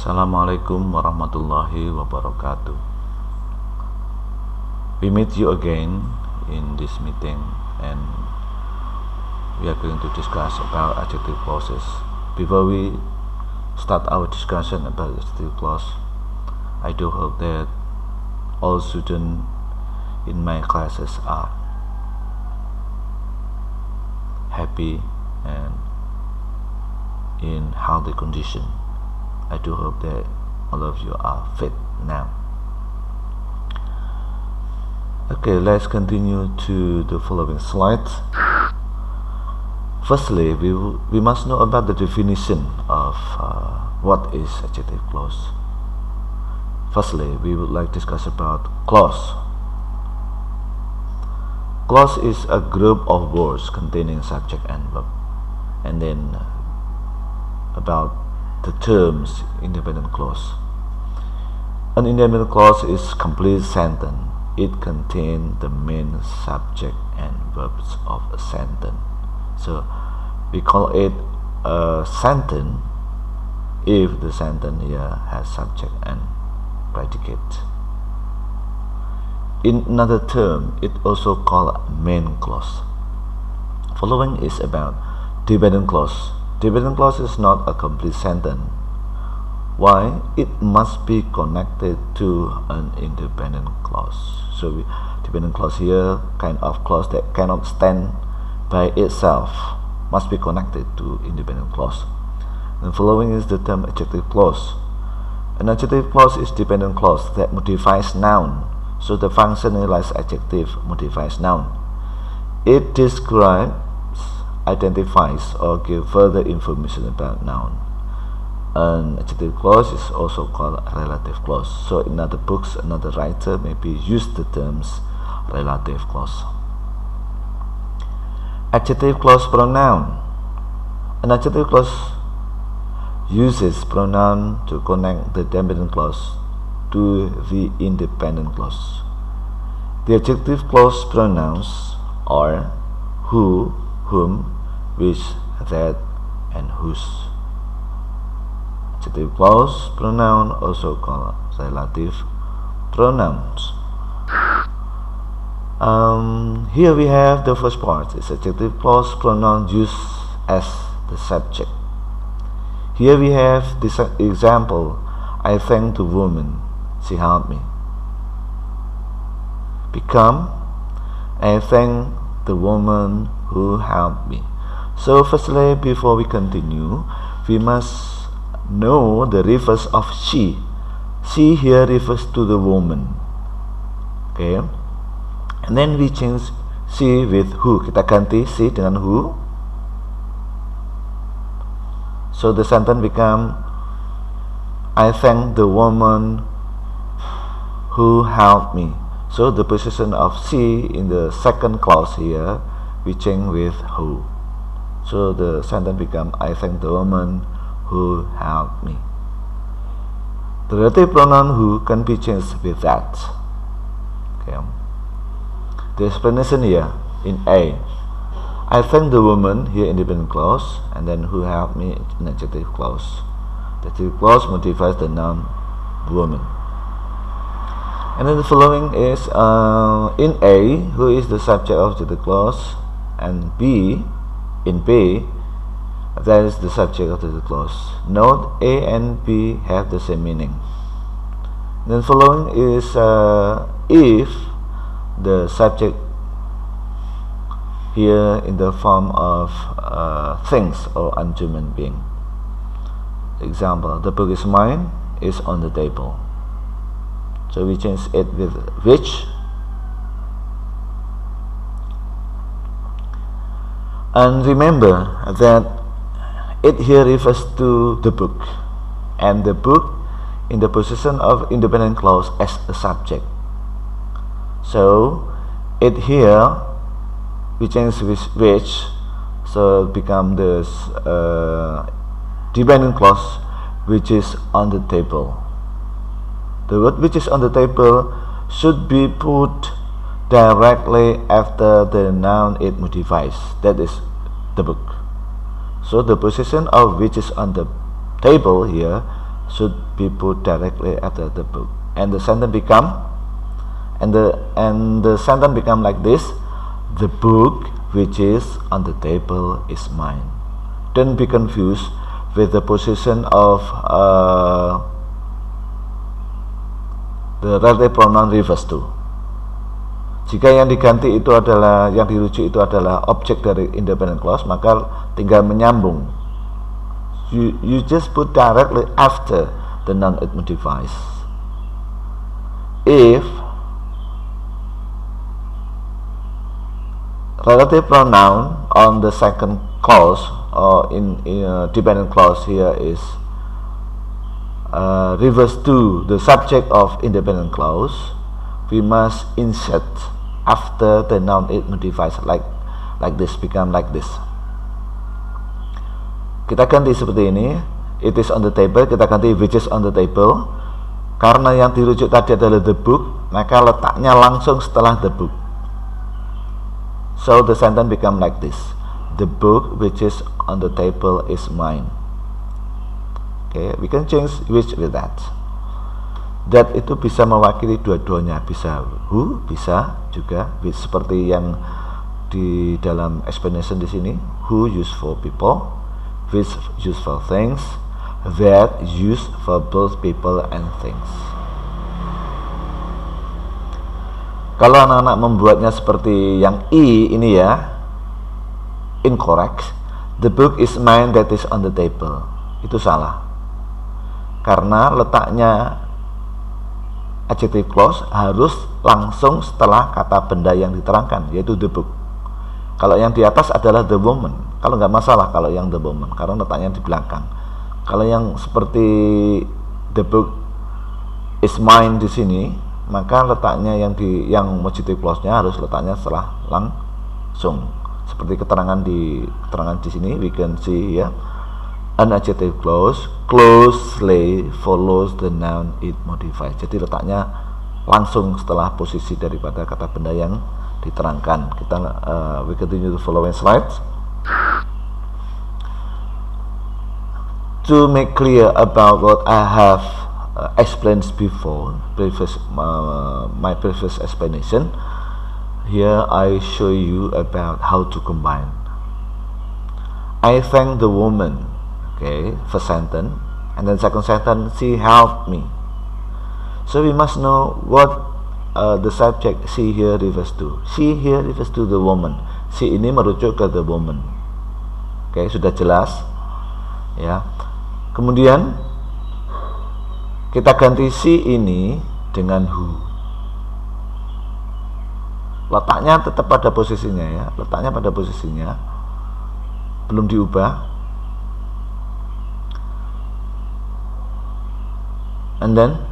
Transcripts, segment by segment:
Assalamualaikum warahmatullahi wabarakatuh. We meet you again in this meeting, and we are going to discuss about adjective clauses. Before we start our discussion about adjective clause, I do hope that all students in my classes are happy and in healthy condition. I do hope that all of you are fit now. Okay, let's continue to the following slides. Firstly, we must know about the definition of what is adjective clause. Firstly, we would like to discuss about clause. Clause is a group of words containing subject and verb. And then about the terms independent clause. An independent clause is complete sentence. It contains the main subject and verbs of a sentence. So we call it a sentence if the sentence here has subject and predicate. In another term, it also called main clause. Following is about dependent clause. Dependent clause is not a complete sentence. Why? It must be connected to an independent clause. So dependent clause here, kind of clause that cannot stand by itself, must be connected to independent clause. And following is the term adjective clause. An adjective clause is dependent clause that modifies noun. So the functionalized adjective modifies noun. It describes, identifies, or gives further information about noun. An adjective clause is also called a relative clause. So in other books, another writer maybe used the terms relative clause. Adjective clause pronoun. An adjective clause uses pronoun to connect the dependent clause to the independent clause. The adjective clause pronouns are who, whom, which, that, and whose. Adjective clause pronoun also called relative pronouns. Here we have the first part. It's adjective clause pronoun used as the subject. Here we have this example. I thank the woman, she helped me. Become, I thank the woman who helped me. So firstly, before we continue, we must know the reverse of she. She here refers to the woman. Okay, and then we change she with who. Kita ganti she dengan who. So the sentence become I thank the woman who helped me. So the position of she in the second clause here we change with who. So the sentence become I thank the woman who helped me. The relative pronoun who can be changed with that. Okay. The explanation here in A. I thank the woman here independent clause, and then who helped me in adjective clause. The adjective clause modifies the noun woman. And then the following is in A, who is the subject of the clause, and B, in B, that is the subject of the clause. Note A and B have the same meaning. Then following is if the subject here in the form of things or unhuman being. Example, the book is mine is on the table. So we change it with which. And remember that it here refers to the book, and the book in the position of independent clause as a subject. So it here we change with which, so it become this dependent clause which is on the table. The word which is on the table should be put directly after the noun it modifies, that is the book. So the position of which is on the table here should be put directly after the book, and the sentence become like this: the book which is on the table is mine. Don't be confused with the position of the relative pronoun refers to. Jika yang diganti itu adalah, yang dirujuk itu adalah objek dari independent clause, maka tinggal menyambung. You just put directly after the noun it modifies. If relative pronoun on the second clause or in dependent clause here is refers to the subject of independent clause, we must insert after the noun it modifies, like this, become like this. Kita ganti seperti ini, it is on the table, kita ganti which is on the table. Karena yang dirujuk tadi adalah the book, maka letaknya langsung setelah the book. So the sentence become like this: the book which is on the table is mine. Okay, we can change which with that. That itu bisa mewakili dua-duanya, bisa who, bisa juga which, seperti yang di dalam explanation di sini. Who used for people, which used for things, that used for both people and things. Kalau anak-anak membuatnya seperti yang I ini ya, incorrect. The book is mine that is on the table. Itu salah. Karena letaknya adjective clause harus langsung setelah kata benda yang diterangkan, yaitu the book. Kalau yang di atas adalah the woman, kalau nggak masalah kalau yang the woman, karena letaknya di belakang. Kalau yang seperti the book is mine di sini, maka letaknya yang adjective clause-nya harus letaknya setelah langsung. Seperti keterangan di sini, we can see ya, an adjective clause closely follows the noun it modifies. Jadi letaknya langsung setelah posisi daripada kata benda yang diterangkan. Kita we continue the following slides. To make clear about what I have explained before, my previous explanation, here I show you about how to combine. I thank the woman. Okay, first sentence, and then second sentence, she helped me. So we must know what the subject she here refers to. She here refers to the woman. She ini merujuk ke the woman. Okay, sudah jelas ya. Kemudian kita ganti she ini dengan who. Letaknya tetap pada posisinya ya, letaknya pada posisinya, belum diubah. And then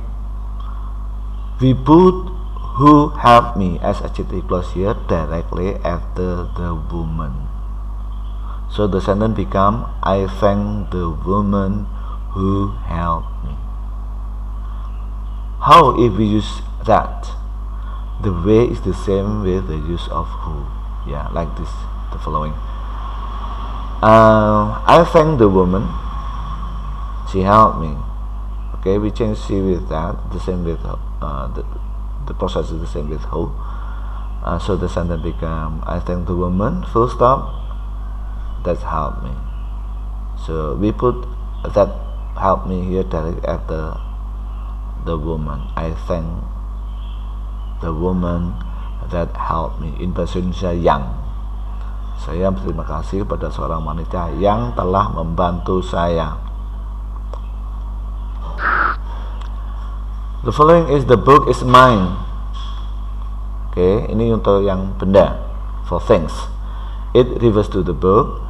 we put who helped me as adjective clause here directly after the woman. So the sentence become I thank the woman who helped me. How if we use that? The way is the same with the use of who. Yeah, like this, the following. I thank the woman, she helped me. Okay, we change she with that, the same with the process is the same with who. So the sentence become I thank the woman, full stop, that helped me. So we put that helped me here directly after the woman. I thank the woman that helped me. In bahasa Indonesia yang. Saya berterima kasih kepada seorang wanita yang telah membantu saya. The following is the book is mine. Okay, ini untuk yang benda, for things. It refers to the book.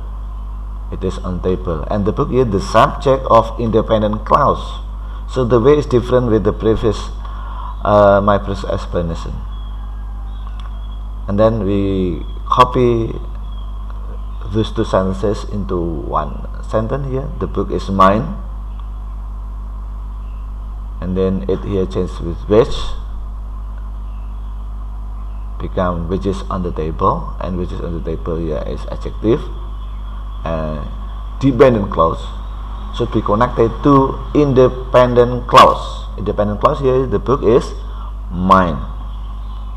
It is on table, and the book is the subject of independent clause. So the way is different with the previous, my previous explanation. And then we copy these two sentences into one sentence here. The book is mine. And then it here changes with which, become which is on the table, and which is on the table here is adjective, dependent clause, should be connected to independent clause. Independent clause here, the book is mine.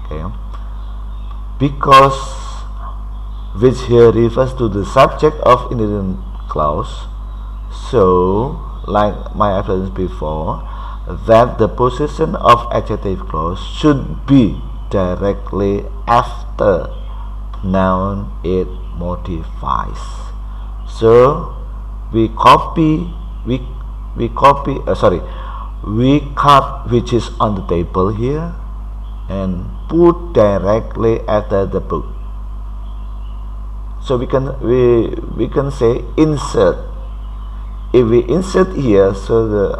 Okay, because which here refers to the subject of independent clause. So, like my evidence before, that the position of adjective clause should be directly after noun it modifies. So we cut which is on the table here and put directly after the book. So we can say insert. If we insert here, so the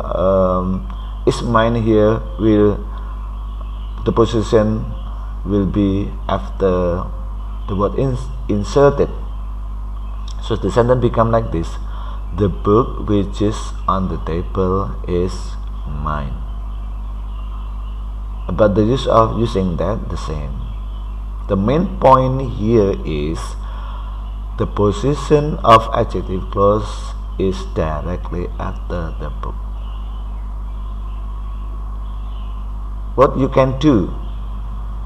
is mine here the position will be after the word inserted. So the sentence become like this: the book which is on the table is mine. But the use of using that the same. The main point here is the position of adjective clause is directly after the book. What you can do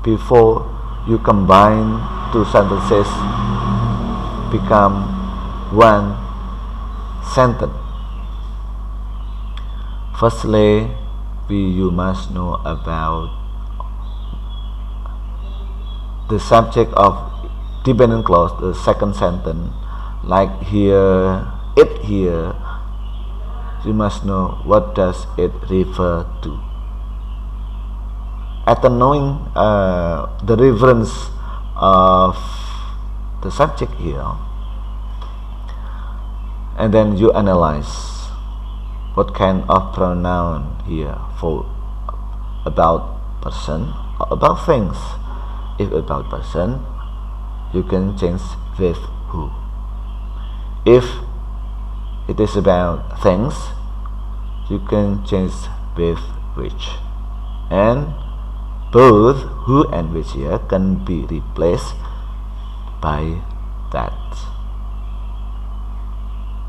before you combine two sentences become one sentence. Firstly, you must know about the subject of dependent clause, the second sentence. Like here, it here, you must know what does it refer to. After knowing the reference of the subject here, and then you analyze what kind of pronoun here for about person or about things. If about person, you can change with who. If it is about things, you can change with which. And both who and which here can be replaced by that.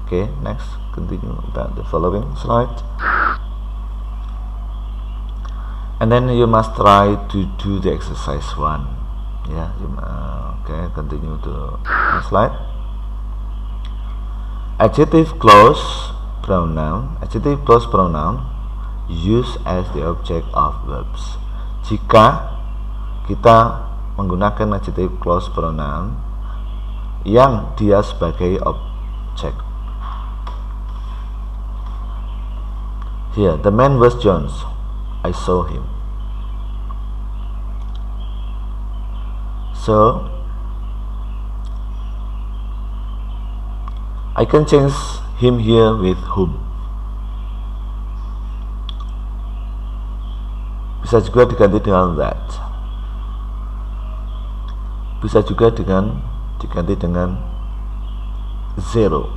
Okay, next, continue about the following slide. And then you must try to do the exercise 1. Yeah, okay, continue to next slide. Adjective clause pronoun. Adjective clause pronoun used as the object of verbs. Jika kita menggunakan adjective clause pronoun yang dia sebagai objek. Here, the man was Jones. I saw him. So I can change him here with whom. Bisa juga diganti dengan that. Bisa juga diganti dengan zero.